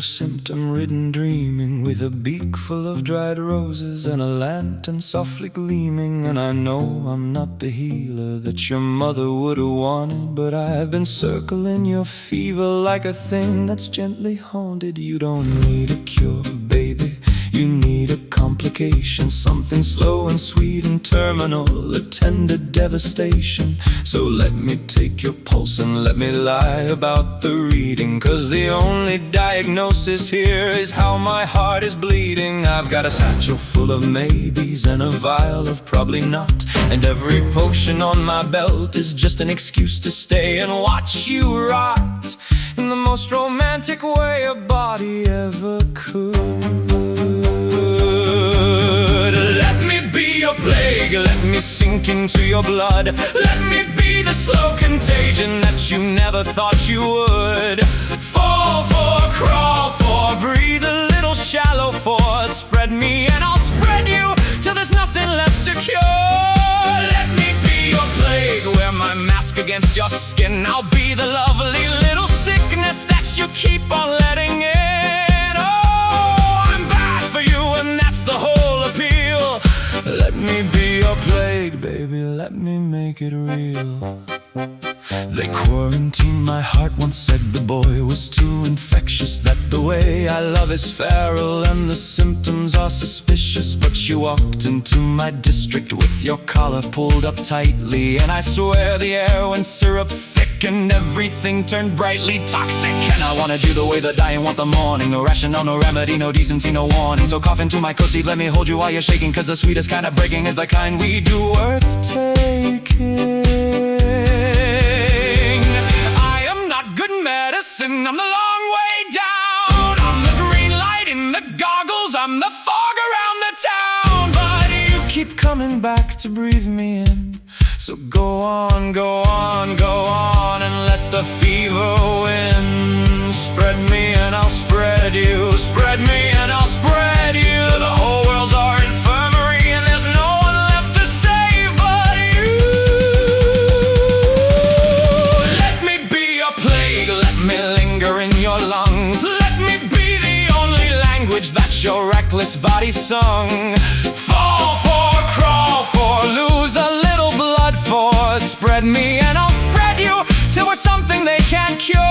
symptom-ridden dreaming, with a beak full of dried roses and a lantern softly gleaming. And I know I'm not the healer that your mother would have wanted, but I've been circling your fever like a thing that's gently haunted. You don't need a cure, baby, you need a complication, something slow and sweet and terminal, a tender devastation. So let me take your pulse and let me lie about the reading, 'cause the only diagnosis here is how my heart is bleeding. I've got a satchel full of maybes and a vial of probably not, and every potion on my belt is just an excuse to stay and watch you rot in the most romantic way a body ever could. Let me be your plague, let me sink into your blood, let me be the slow contagion that you never thought you would. Fall for, crawl for, breathe a little shallow for, spread me and I'll spread you till there's nothing left to cure. Let me be your plague, wear my mask against your skin, I'll be the lovely little sickness that you keep on letting in. Oh, I'm bad for you and that's the whole appeal. Let me be your plague, baby, let me make it real. They quarantined my heart, once said the boy was too infectious, that the way I love is feral and the symptoms are suspicious. But you walked into my district with your collar pulled up tightly, and I swear the air went syrup thick and everything turned brightly toxic. And I wanted you the way the dying want the morning, no rationale, no remedy, no decency, no warning. So cough into my coat seat, let me hold you while you're shaking, 'cause the sweetest kind of breaking is the kind we do worth taking. I'm the long way down, I'm the green light in the goggles, I'm the fog around the town. But you keep coming back to breathe me in, so go on, go on, go on, and let the fever win. Spread me and I'll spread you, spread me and I'll spread you. The whole world's our infirmary and there's no one left to save but you. Let me be your plague, let me linger in your lungs, let me be the only language that your reckless body sung. Fall for, crawl for, lose a little blood for, spread me and I'll spread you till we're something they can't cure.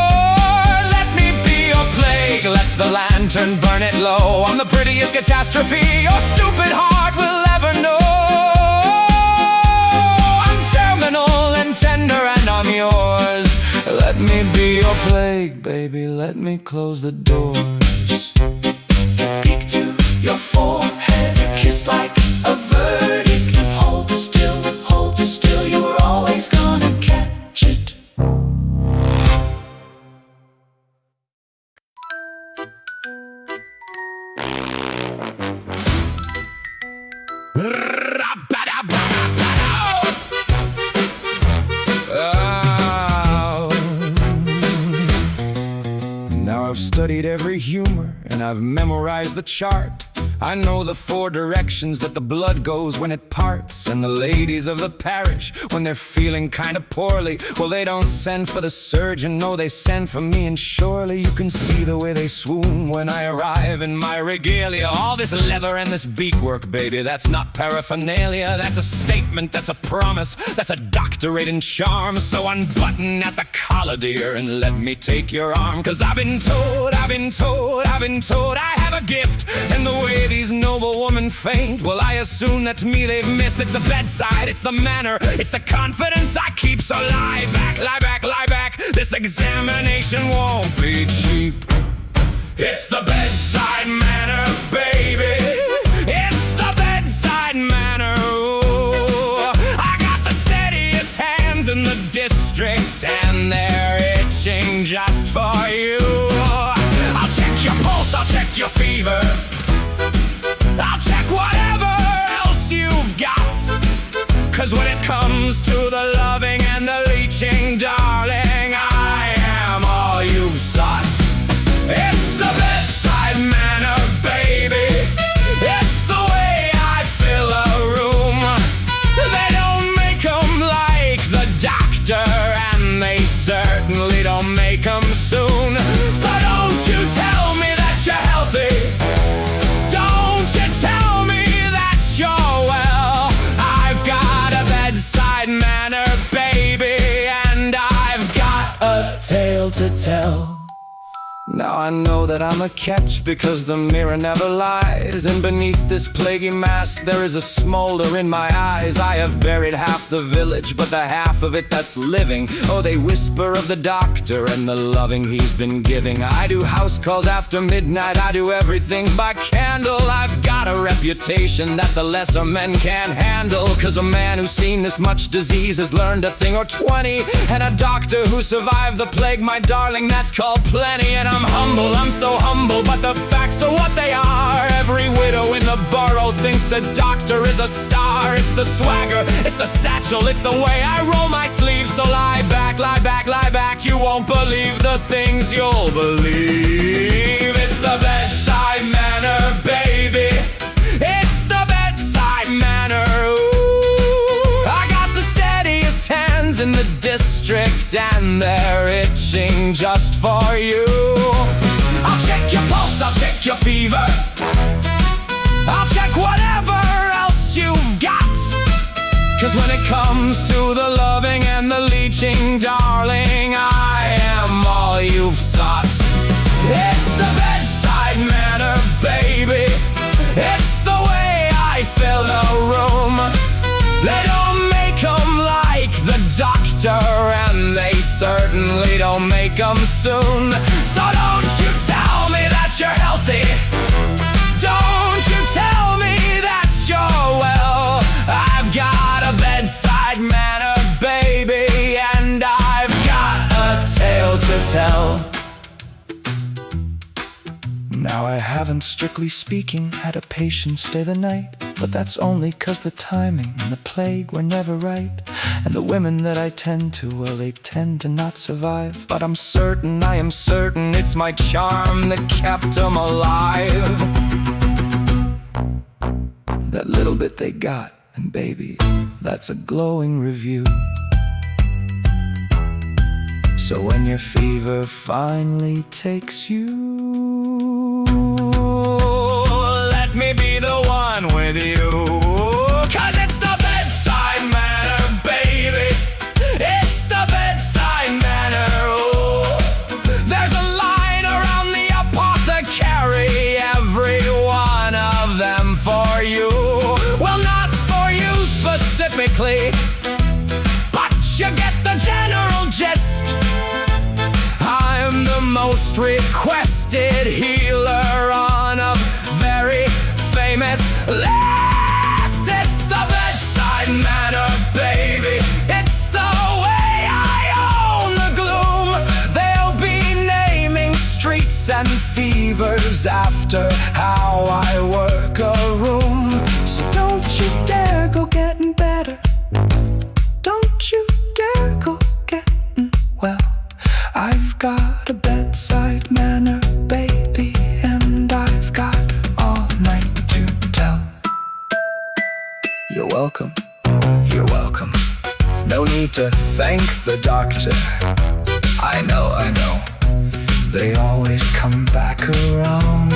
Let me be your plague, let the lantern burn it low, I'm the prettiest catastrophe your stupid heart will ever know. I'm terminal and tender and I'm yours. Let me be your plague, baby, let me close the doors. Speak to your forehead, kiss like a verdict. Hold still, you were always gonna catch it. I've studied every humor and I've memorized the chart. I know the 4 directions that the blood goes when it parts. And the ladies of the parish, when they're feeling kinda poorly, well, they don't send for the surgeon, no, they send for me. And surely you can see the way they swoon when I arrive in my regalia. All this leather and this beak work, baby, that's not paraphernalia, that's a statement, that's a promise, that's a doctorate in charm. So unbutton at the collar, dear, and let me take your arm, 'cause I've been told I have a gift. And the way these noble women faint, well, I assume that to me they've missed. It's the bedside, it's the manner, it's the confidence I keep. So lie back, lie back, lie back, this examination won't be cheap. It's the bedside manner, baby, it's the bedside manner. Ooh, I got the steadiest hands in the district and they're itching just for you. I'll check your pulse, I'll check your fever, I'll check whatever else you've got. 'Cause when it comes to the loving and the leeching, darling, I am all you've sought. It's the bedside manner, baby, it's the way I fill a room. They don't make 'em like the doctor, and they certainly don't make 'em soon. So don't you tell me that tale to tell. Now I know that I'm a catch because the mirror never lies, and beneath this plaguey mask there is a smolder in my eyes. I have buried half the village, but the half of it that's living, oh, they whisper of the doctor and the loving he's been giving. I do house calls after midnight, I do everything by candle. I've got a reputation that the lesser men can't handle, cause a man who's seen this much disease has learned a thing or 20, and a doctor who survived the plague, my darling, that's called plenty. And I'm humble, I'm so humble, but the facts are what they are. Every widow in the borough thinks the doctor is a star. It's the swagger, it's the satchel, it's the way I roll my sleeves. So lie back, lie back, lie back, you won't believe the things you'll believe. It's the Bedside Manner, baby. It's the Bedside Manner. Ooh, I got the steadiest hands in the district, and they're itching just for you. I'll check your pulse, I'll check your fever, I'll check whatever else you've got. Cause when it comes to the loving and the leeching, darling, I am all you've sought. It's the Bedside Manner, baby. It's the way I fill the room. They don't make them like the doctor, and they certainly don't make them soon. So don't you tell me that you're healthy, don't you tell me that you're well. I've got a bedside manner, baby, and I've got a tale to tell. Now I haven't, strictly speaking, had a patient stay the night, but that's only 'cause the timing and the plague were never right. And the women that I tend to, well, they tend to not survive. But I'm certain, I am certain, it's my charm that kept them alive. That little bit they got, and baby, that's a glowing review. So when your fever finally takes you, let me be the one with you. 'Cause it's the Bedside Manner, baby. It's the Bedside Manner. Oh, there's a line around the apothecary, every one of them for you. Well, not for you specifically, but you get the general gist. I'm the most requested healer on a very famous list. It's the Bedside Manner, baby. It's the way I own the gloom. They'll be naming streets and fevers after how I work a room. So don't you dare go getting better, don't you dare go getting well. I've got a bedside manner, baby, and I've got all night to tell. You're welcome, you're welcome. No need to thank the doctor. I know, they always come back around.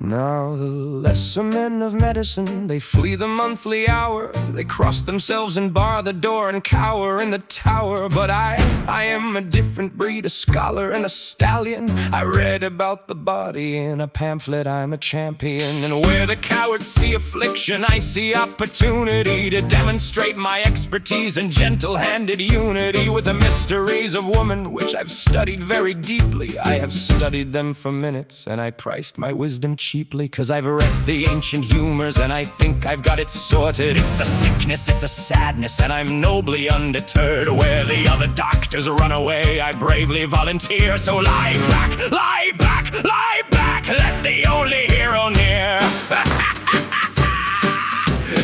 Now the lesser men of medicine, they flee the monthly hour. They cross themselves and bar the door and cower in the tower. But I am a different breed, a scholar and a stallion. I read about the body in a pamphlet, I'm a champion. And where the cowards see affliction, I see opportunity to demonstrate my expertise and gentle-handed unity with the mysteries of woman, which I've studied very deeply. I have studied them for minutes, and I priced my wisdom cheaply, 'cause I've read the ancient humors and I think I've got it sorted. It's a sickness, it's a sadness, and I'm nobly undeterred. Where the other doctors run away, I bravely volunteer. So lie back, lie back, lie back, let the only hero near.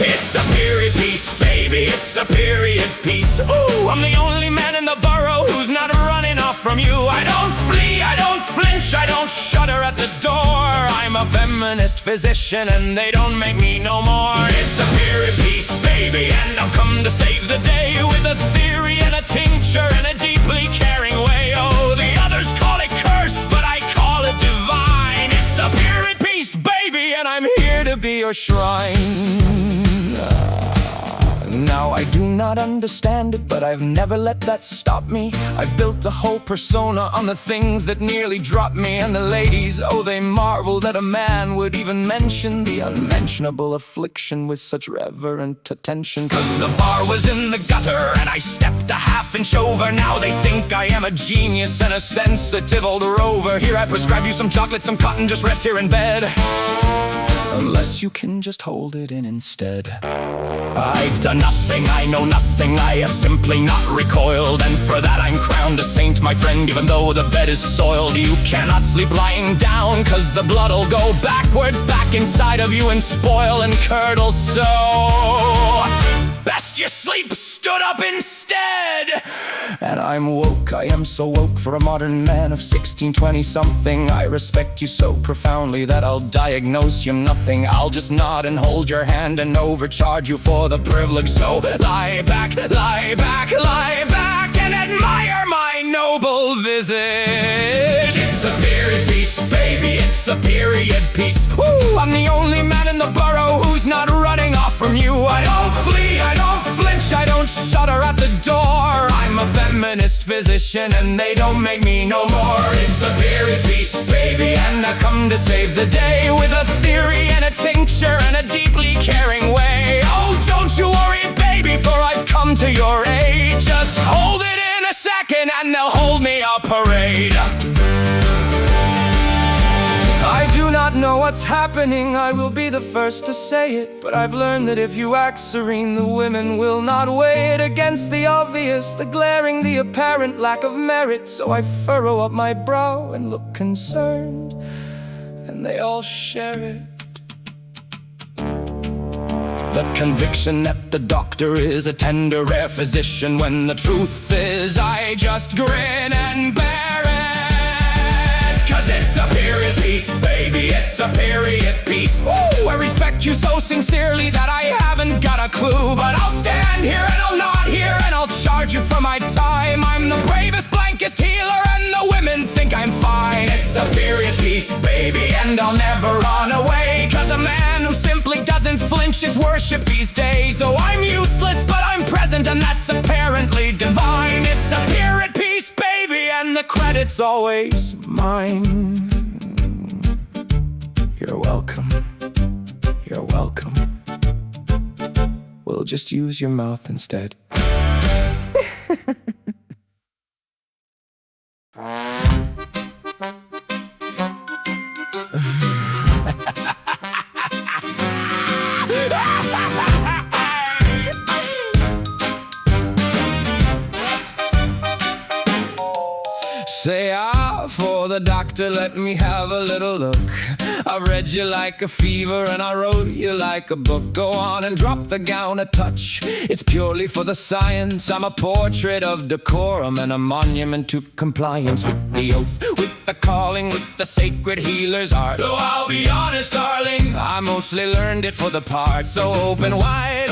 It's a period piece, baby, it's a period piece. Ooh, I'm the only man in the borough who's not running off from you. I don't flee, I don't flinch, I don't shudder at the door. I'm a feminist physician and they don't make me no more. It's a period piece, baby, and I've come to save the day with a theory and a tincture and a be your shrine. Now I do not understand it, but I've never let that stop me. I've built a whole persona on the things that nearly dropped me. And the ladies, oh, they marvel that a man would even mention the unmentionable affliction with such reverent attention. Cause the bar was in the gutter and I stepped a half-inch over. Now they think I am a genius and a sensitive old rover. Here I prescribe you some chocolate, some cotton, just rest here in bed. Unless you can just hold it in instead. I've done nothing, I know nothing, I have simply not recoiled. And for that I'm crowned a saint, my friend, even though the bed is soiled. You cannot sleep lying down, cause the blood'll go backwards, back inside of you and spoil and curdle so. Best you sleep stood up instead. And I'm woke, I am so woke for a modern man of 1620-something. I respect you so profoundly that I'll diagnose you nothing. I'll just nod and hold your hand and overcharge you for the privilege. So lie back, lie back, lie back and admire my noble visage. It's a period piece, baby, it's a period piece. Woo! I'm the only man in the borough who's not running off from you. I don't flee, I don't flinch, I don't shudder at the door. I'm a feminist physician and they don't make me no more. It's a period piece, baby, and I've come to save the day with a theory and a tincture and a deeply caring way. Oh, don't you worry, baby, for I've come to your aid. Just hold it in a second and they'll hold me a parade. I do not know what's happening, I will be the first to say it. But I've learned that if you act serene, the women will not weigh it against the obvious, the glaring, the apparent lack of merit. So I furrow up my brow and look concerned, and they all share it. The conviction that the doctor is a tender, rare physician, when the truth is I just grin and bear it. Cause it's a period piece, baby, it's a period piece. Woo! I respect you so sincerely that I haven't got a clue. But I'll stand here and I'll nod here and I'll charge you for my time. I'm the bravest, blankest healer and the women think I'm fine. It's a period piece, baby, and I'll never run away. Cause a man who simply doesn't flinch is worship these days. So I'm useless, but I'm present, and that's apparently divine. It's a period piece, baby, and the credit's always mine. You're welcome. You're welcome. We'll just use your mouth instead. Say ah for the doctor, let me have a little look. I read you like a fever and I wrote you like a book. Go on and drop the gown a touch, it's purely for the science. I'm a portrait of decorum and a monument to compliance with the oath, with the calling, with the sacred healer's art. Though I'll be honest, darling, I mostly learned it for the part. So open wide,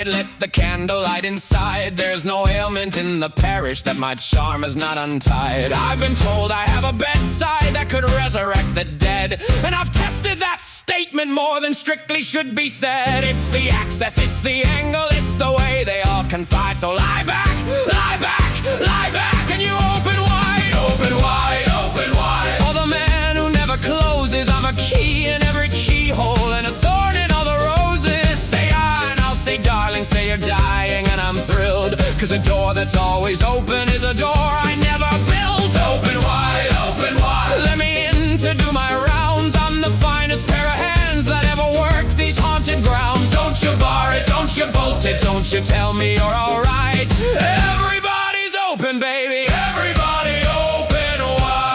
let the candle light inside. There's no ailment in the parish that my charm is not untied. I've been told I have a bedside that could resurrect the dead, and I've tested that statement more than strictly should be said. It's the access, it's the angle, it's the way they all confide. So lie back, lie back, lie back, and you open wide, open wide, open wide. For the man who never closes, I'm a key in every keyhole and a thorn in all the roses. Say I and I'll say darling, say you're dying and I'm thrilled. Cause a door that's always open is a door I never built. Open wide, open wide. Let me in to do my rounds. I'm the finest pair of hands that ever worked these haunted grounds. Don't you bar it, don't you bolt it, don't you tell me you're alright. Everybody's open, baby, everybody open wide.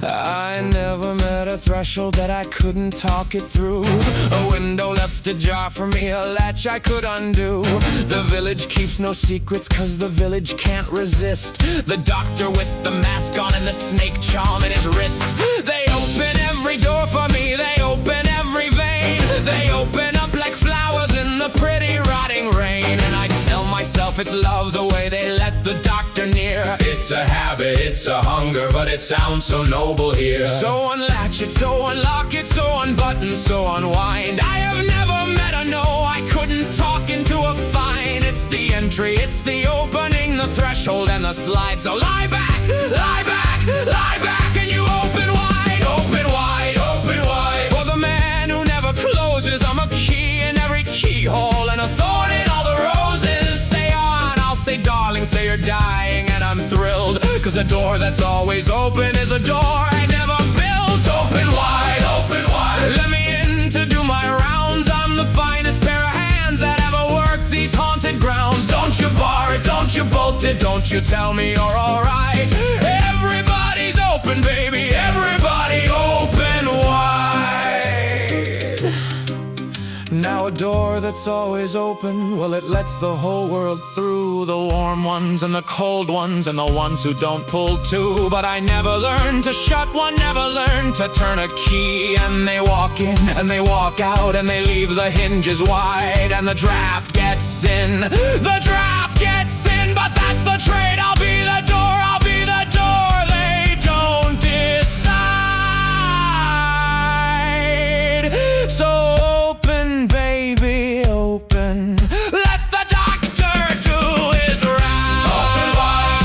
I never met a threshold that I couldn't talk it through. A window left ajar for me, a latch I could undo. The village keeps no secrets cause the village can't resist. The doctor with the mask on and the snake charm in his wrist. They open every door for me, they open every vein. They open up like flowers in the pretty rotting rain. And I tell myself it's love the way they let the doctor near. It's It's a habit, it's a hunger, but it sounds so noble here. So unlatch it, so unlock it, so unbutton, so unwind. I have never met a no I couldn't talk into a fine. It's the entry, it's the opening, the threshold and the slide. So lie back, lie back, lie back, and you open wide, open wide, open wide. For the man who never closes, I'm a key in every keyhole and a thorn in all the roses. Say on, I'll say darling, say you're dying, and I'm thrilled, 'cause a door that's always open is a door I never built. Open wide, open wide. Let me in to do my rounds. I'm the finest pair of hands that ever worked these haunted grounds. Don't you bar it, don't you bolt it, don't you tell me you're alright. Everybody's open, baby, everybody open wide. Now a door that's always open, well, it lets the whole world through. The warm ones and the cold ones and the ones who don't pull too. But I never learned to shut one, never learned to turn a key. And they walk in and they walk out and they leave the hinges wide. And the draft gets in, the draft gets in. But that's the trade, I'll be the door, I'll be the door. They don't decide. So open, baby, open. Let the doctor do his round. Open wide.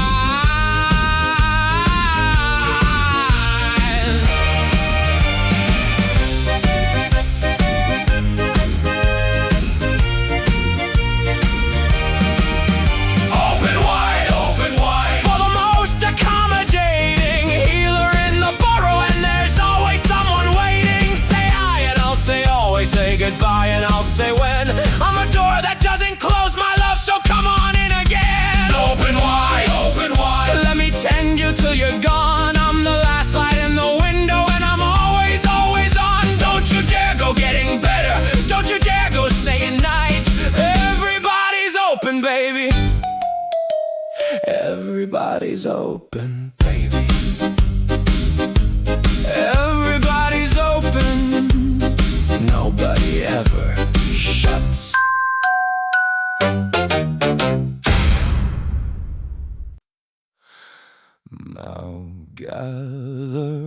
Open wide, open wide. For the most accommodating healer in the borough, and there's always someone waiting. Say hi and I'll say always, say goodbye and I'll say when. I'm a door that doesn't close, my love, so come on in again. Open wide, open wide. Let me tend you till you're gone. I'm the last light in the window and I'm always, always on. Don't you dare go getting better, don't you dare go saying night. Everybody's open, baby. Everybody's open, baby. Everybody's open. Nobody ever shuts. Now gather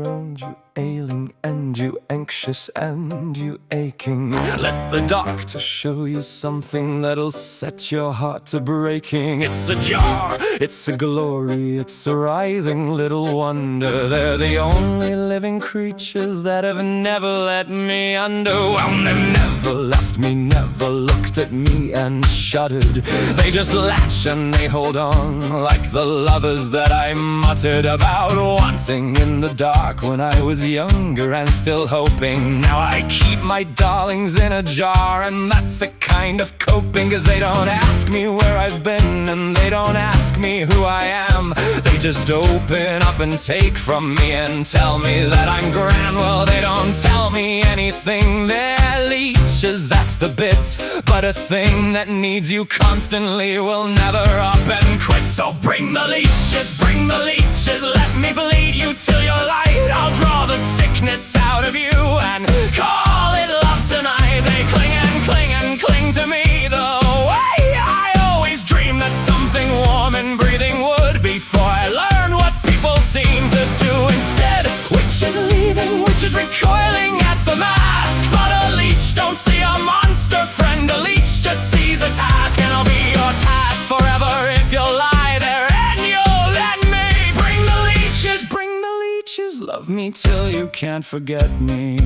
round, you ailing and you anxious and you aching. Let the doctor show you something that'll set your heart to breaking. It's a jar, it's a glory, it's a writhing little wonder. They're the only living creatures that have never let me under. Well, they've never left me, never looked at me and shuddered. They just latch and they hold on like the lovers that I muttered about wanting in the dark when I was younger and still hoping. Now I keep my darlings in a jar, and that's a kind of coping, 'cause they don't ask me where I've been and they don't ask me who I am. They just open up and take from me and tell me that I'm grand. Well, they don't tell me anything, they're leeches, that's the bit. But a thing that needs you constantly will never up and quit. So bring the leeches, bring the leeches. Let me bleed you till you're light. I'll draw the sickness out of you and call it love tonight. They cling and cling and cling to me the way I always dreamed that something warm and breathing would, before I learned what people seem to do instead. Witches leaving, witches recoiling at the mask. But a leech don't see a monster friend. A leech just sees a task, and I'll be your task forever if you'll lie there and you'll let me. Bring the leeches, bring the leeches. Love me till you can't forget me.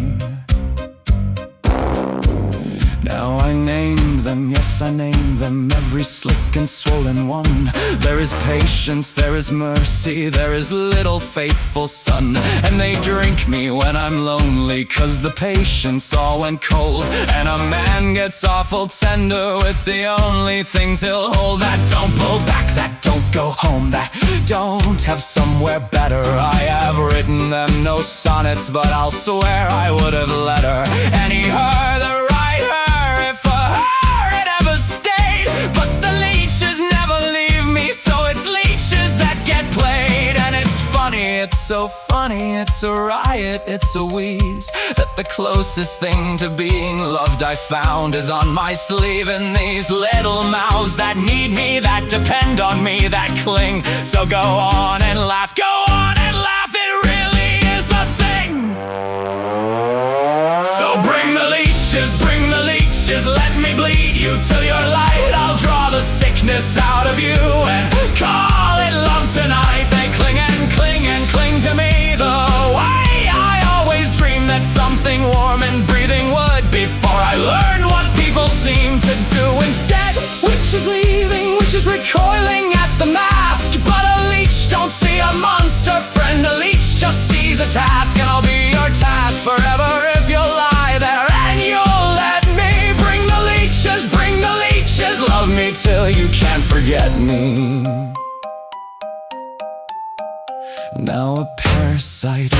Now I named them, yes I named them, every slick and swollen one. There is patience, there is mercy, there is little faithful son. And they drink me when I'm lonely, 'cause the patience all went cold. And a man gets awful tender with the only things he'll hold. That don't pull back, that don't go home, that don't have somewhere better. I have written them no sonnets, but I'll swear I would have let her. Any her, the right her, if for her it ever stayed. But the leeches never leave me, so it's leeches that get played. And it's funny, it's so funny funny, it's a riot, it's a wheeze, that the closest thing to being loved I found is on my sleeve. And these little mouths that need me, that depend on me, that cling. So go on and laugh, go on and laugh, it really is a thing. So bring the leeches, let me bleed you till you're light. I'll draw the sickness out of you and call it love tonight. They cling and cling and cling to me the way I always dreamed that something warm and breathing would, before I learned what people seem to do instead. Which is leaving, which is recoiling at the mask. But a leech don't see a monster friend, a leech just sees a task. And I'll be your task forever if you'll lie there and you'll let me. Bring the leeches, love me till you can't forget me. Now a parasite,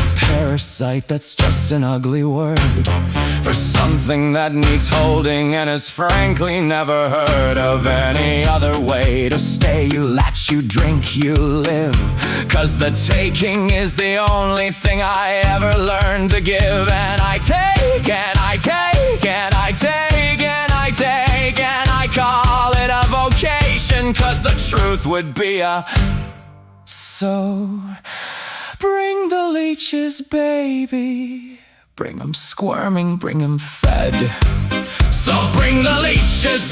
that's just an ugly word for something that needs holding and is frankly never heard of any other way to stay. You latch, you drink, you live, 'cause the taking is the only thing I ever learned to give. And I take, and I take, and I take, and I take, and I call it a vocation, 'cause the truth would be so bring the leeches, baby. Bring 'em squirming, bring 'em fed. So bring the leeches,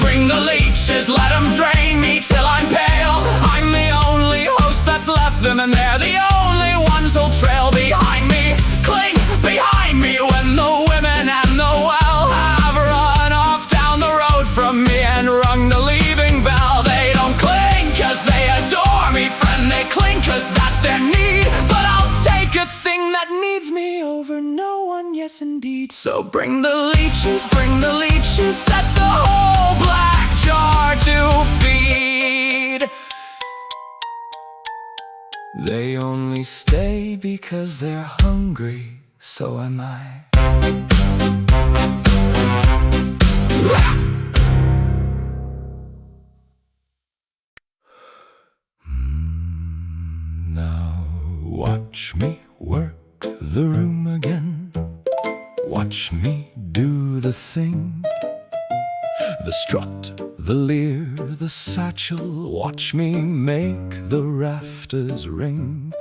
let 'em drain me till I'm pale. I'm the only host that's left them, and they're the only ones who'll trail behind me. Cling behind me when the women and the well have run off down the road from me and rung the leaving bell. They don't cling 'cause they adore me, friend, they cling 'cause that's their need. But I'll take a thing that needs me over no one, yes indeed. So bring the leeches, set the whole black jar to feed. They only stay because they're hungry, so am I. Now watch me work the room again. Watch me do the thing, the strut, the leer, the satchel. Watch me make the rafters ring.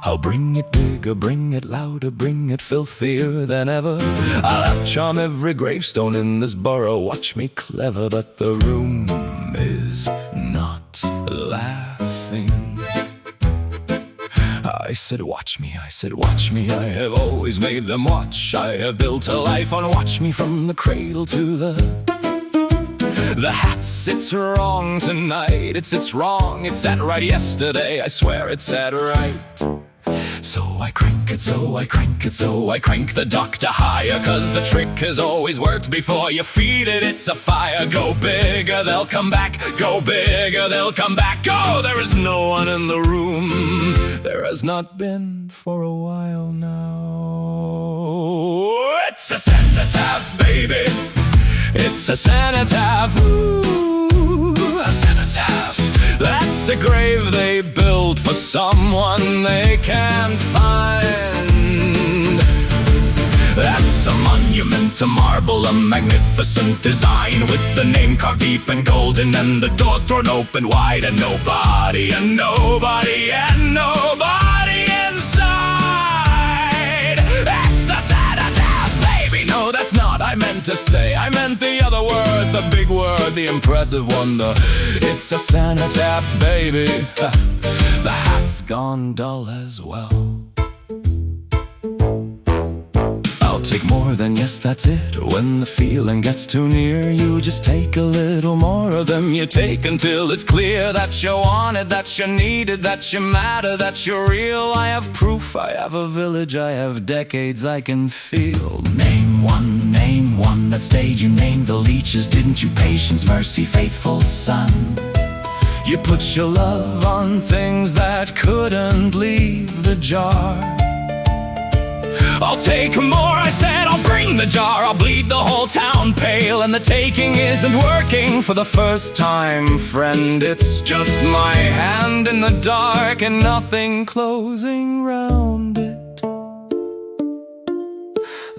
I'll bring it bigger, bring it louder, bring it filthier than ever. I'll outcharm every gravestone in this borough. Watch me clever, but the room is not laughing. I said watch me, I have always made them watch. I have built a life on watch me, from the cradle to the hats. It's wrong tonight, it's wrong, it's set right yesterday. I swear it's set right. So I crank it, so I crank it, so I crank the doctor higher, 'cause the trick has always worked before you feed it. It's a fire. Go bigger, they'll come back. Go bigger, they'll come back. Go, there is no one in the room. There has not been for a while now. It's a cenotaph, baby. It's a cenotaph. Ooh, a cenotaph. That's a grave they build for someone they can't find. That's a monument, a marble, a magnificent design, with the name carved deep and golden and the doors thrown open wide, and nobody, and nobody, and nobody inside. It's a cenotaph, baby. No, that's not I meant to say. I meant the other word, the big word, the impressive one. It's a cenotaph, baby. The hat's gone dull as well. I'll take more than yes, that's it. When the feeling gets too near, you just take a little more of them. You take until it's clear that you want it, that you need it, that you matter, that you're real. I have proof, I have a village, I have decades I can feel. Name one that stayed. You named the leeches, didn't you? Patience, mercy, faithful son. You put your love on things that couldn't leave the jar. I'll take more, I said, I'll bring the jar. I'll bleed the whole town pale, and the taking isn't working for the first time, friend. It's just my hand in the dark and nothing closing round it.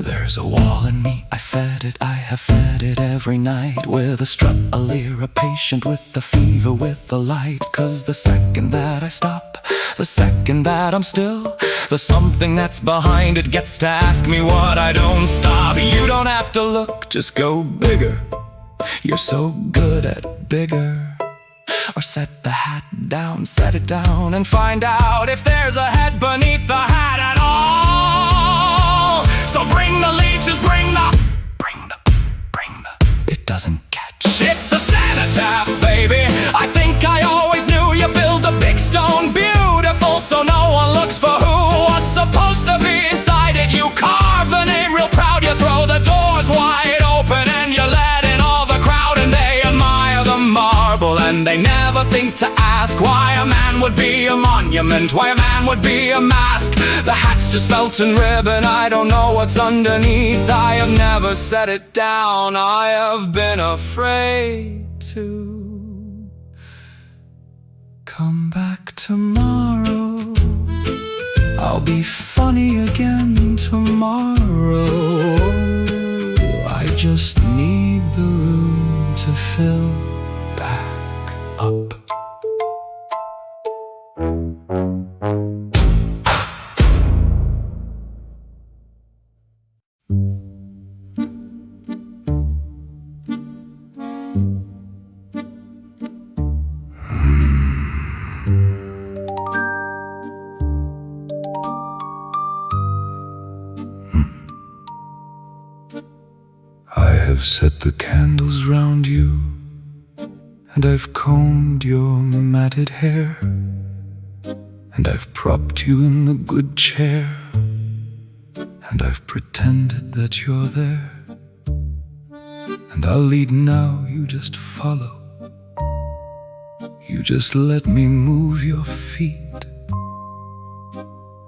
There's a wall in me, I fed it, I have fed it every night. With a strut, a leer, a patient with the fever, with the light. 'Cause the second that I stop, the second that I'm still, the something that's behind it gets to ask me what I don't stop. You don't have to look, just go bigger. You're so good at bigger. Or set the hat down, set it down, and find out if there's a head beneath the hat at all. So bring the leeches, bring the it doesn't catch. It's a cenotaph, baby. I think I always knew you build a big stone beautiful, so no one looks for who was supposed to be inside it. You carve the name real proud, you throw the doors wide open, and you let in all the crowd, and they admire the marble, and they never think to ask why a man would be a monument, why a man would be a mask. The hat's just felt and ribbon, I don't know what's underneath. I have never set it down, I have been afraid to. Come back tomorrow, I'll be funny again tomorrow. I just need the room to fill back up. I have set the candles round you, and I've combed your matted hair, and I've propped you in the good chair, and I've pretended that you're there. And I'll lead now, you just follow. You just let me move your feet.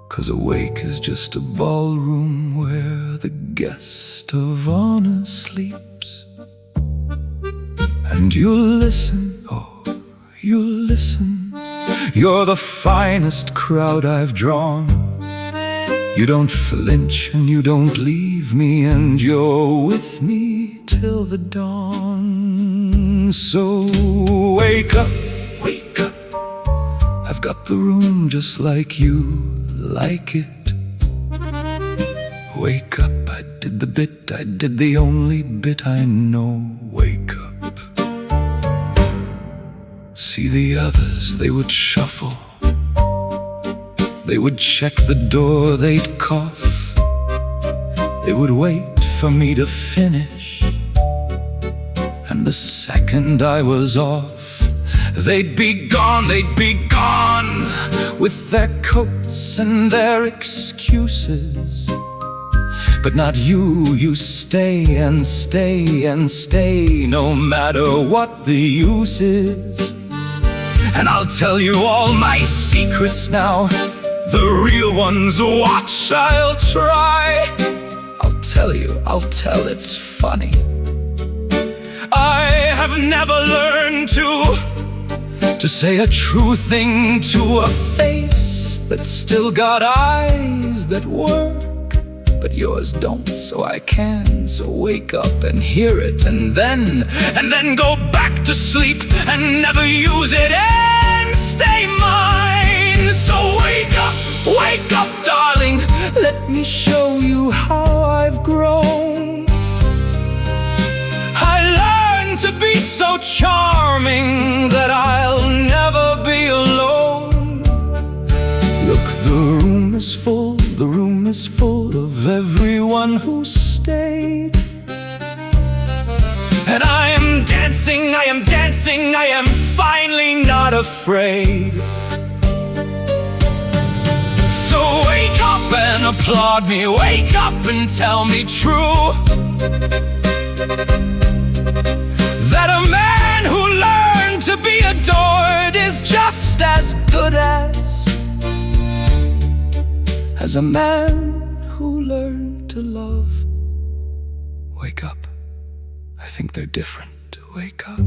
'Cause awake is just a ballroom where the guest of honor sleeps. And you'll listen, oh, you'll listen. You're the finest crowd I've drawn. You don't flinch and you don't leave me, and you're with me till the dawn. So wake up, wake up. I've got the room just like you like it. Wake up, I did the bit, I did the only bit I know. Wake up. See the others, they would shuffle. They would check the door, they'd cough. They would wait for me to finish. And the second I was off, they'd be gone, with their coats and their excuses. But not you, you stay and stay and stay, no matter what the use is. And I'll tell you all my secrets now, the real ones, watch, I'll try. I'll tell, it's funny. I have never learned to say a true thing to a face that's still got eyes that work. But yours don't, so I can. So wake up and hear it, and then go back to sleep and never use it and stay mine. So wake up, darling. Let me show you how I've grown. I learned to be so charming that I'll never be alone. Look, the room is full. The room is full of everyone who stayed. And I am dancing, I am dancing, I am finally not afraid. So wake up and applaud me, wake up and tell me true, that a man who learned to be adored is just as good as a man who learned to love. Wake up. I think they're different. Wake up.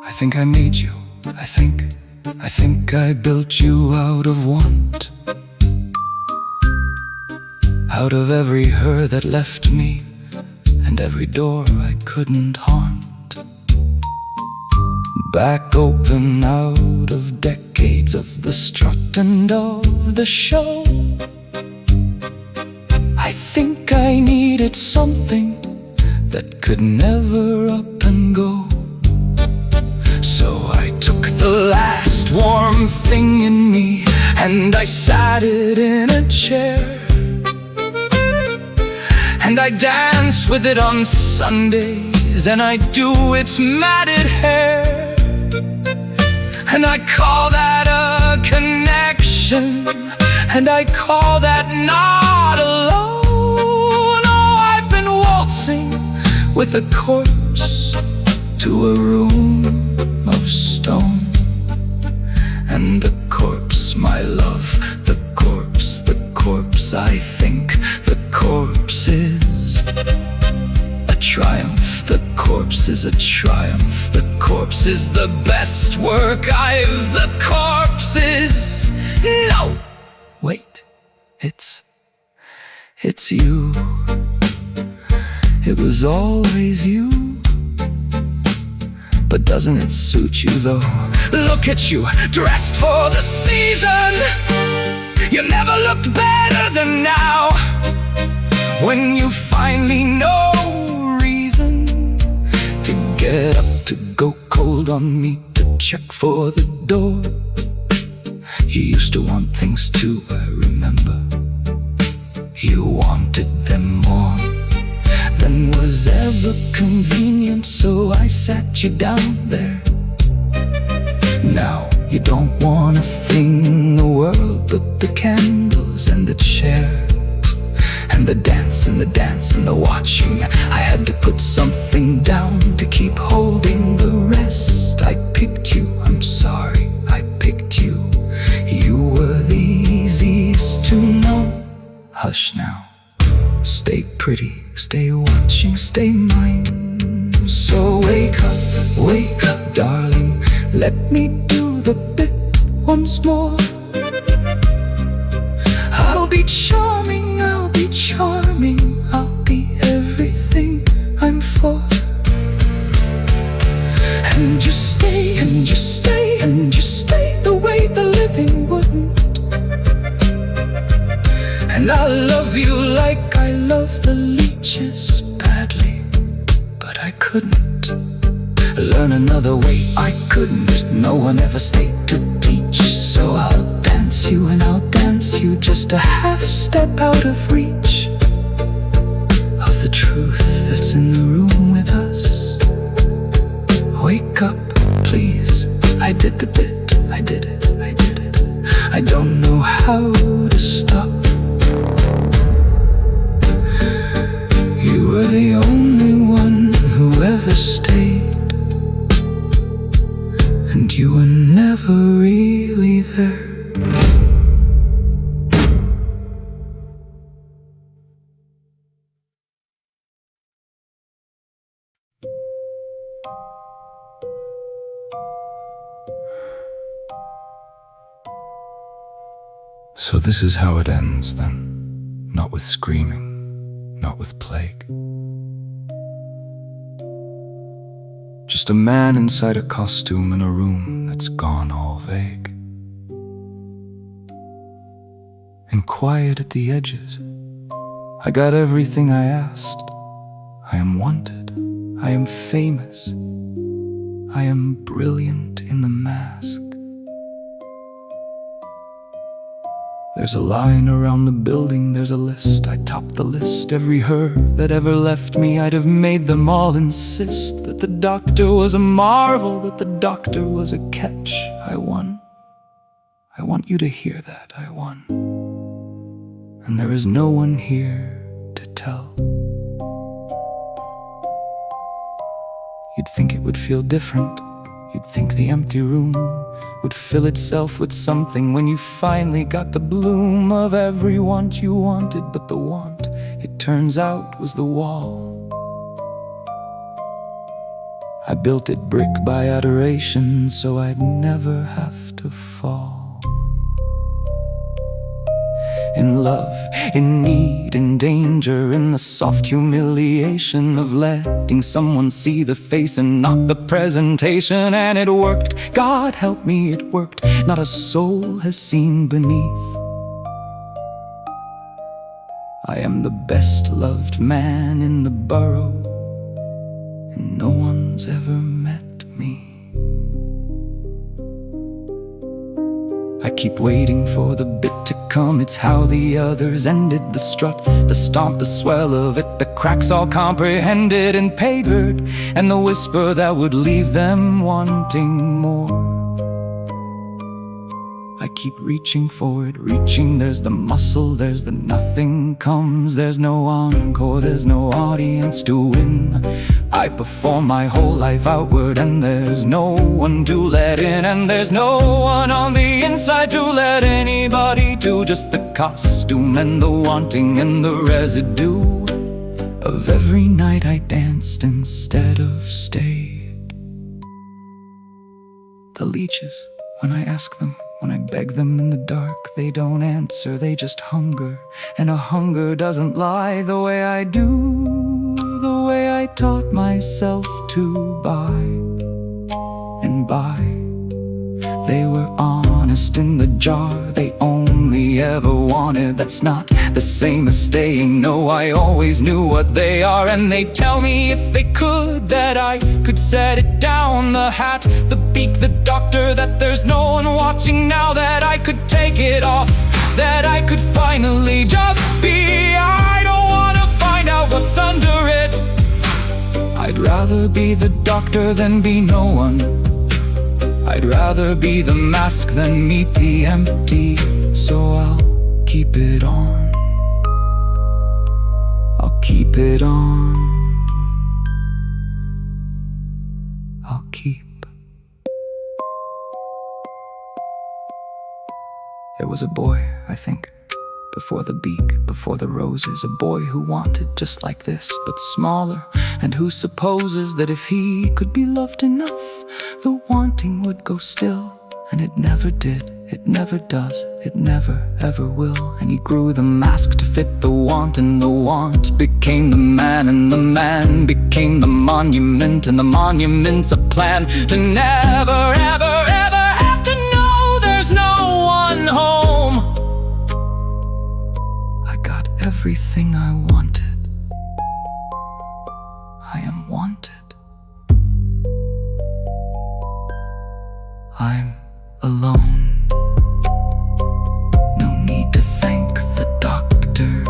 I think I made you. I think I built you out of want. out of every her that left me, and every door I couldn't haunt. Back open out of decades of the strut and of the show. I think I needed something that could never up and go. So I took the last warm thing in me and I sat it in a chair. And I dance with it on Sundays, and I do its matted hair. And I call that a connection, and I call that not alone. Oh, I've been waltzing with a corpse to a room of stone. And the corpse, my love, the corpse, I think the corpse is a triumph. The corpse is a triumph. The corpse is the best work the corpse is. No, wait, it's you. It was always you. But doesn't it suit you though? Look at you, dressed for the season. You never looked better than now. When you finally know reason to get up, to go cold on me, to check for the door. You used to want things too, I remember. You wanted them more than was ever convenient, so I sat you down there. Now you don't want a thing in the world but the candles and the chair, and the dance and the dance and the watching. I had to put something down to keep holding the rest. I picked you, I'm sorry, I picked you. You were the easiest to know. Hush now, stay pretty, stay watching, stay mine. So wake up, darling, let me do the bit once more. I'll be charming, I'll be charming, I'll be everything I'm for. And you stay, and you stay, and you stay the way the living wouldn't. And I love you like I love the leeches badly, but I couldn't learn another way. I couldn't, no one ever stayed to teach. So I'll dance you and I'll dance you just a half step out of reach of the truth that's in the room with us. Wake up, please, I did the bit, I did it, I did it. I don't know how to stop. You were the only one who ever stayed, and you were never really there. So this is how it ends then, not with screaming, not with plague. Just a man inside a costume in a room that's gone all vague. And quiet at the edges, I got everything I asked. I am wanted, I am famous, I am brilliant in the mask. There's a line around the building, there's a list. I topped the list. Every her that ever left me, I'd have made them all insist that the doctor was a marvel, that the doctor was a catch. I won. I want you to hear that I won. And there is no one here to tell. You'd think it would feel different. You'd think the empty room would fill itself with something when you finally got the bloom of every want you wanted. But the want, it turns out, was the wall. I built it brick by adoration so I'd never have to fall. in love, in need, in danger, in the soft humiliation of letting someone see the face and not the presentation. And it worked, God help me, it worked. Not a soul has seen beneath. I am the best loved man in the borough, and no one's ever met me. I keep waiting for the bit to come. It's how the others ended. The strut, the stomp, the swell of it, the cracks all comprehended and papered, and the whisper that would leave them wanting more. I keep reaching for it, reaching. There's the muscle, there's the nothing comes. There's no encore, there's no audience to win. I perform my whole life outward, and there's no one to let in. And there's no one on the inside to let anybody do. Just the costume and the wanting and the residue of every night I danced instead of stayed. The leeches, when I ask them, when I beg them in the dark, they don't answer, they just hunger. And a hunger doesn't lie the way I do, the way I taught myself to buy and buy. They were honest in the jar, they only ever wanted. That's not the same as staying, no, I always knew what they are. And they tell me if they could, that I could set it down. The hat, the beak, the doctor, that there's no one watching now. That I could take it off, that I could finally just be. I don't wanna find out what's under it. I'd rather be the doctor than be no one. I'd rather be the mask than meet the empty. So I'll keep it on, I'll keep it on, I'll keep. There was a boy, I think, before the beak, before the roses. A boy who wanted just like this, but smaller, and who supposes that if he could be loved enough, the wanting would go still. And it never did, it never does, it never ever will. And he grew the mask to fit the want, and the want became the man, and the man became the monument, and the monument's a plan to never ever ever have to know there's no one home. I got everything I wanted. I am wanted. I'm alone. No need to thank the doctor.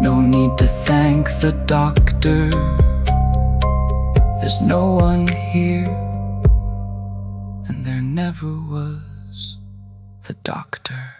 No need to thank the doctor. There's no one here, and there never was the doctor.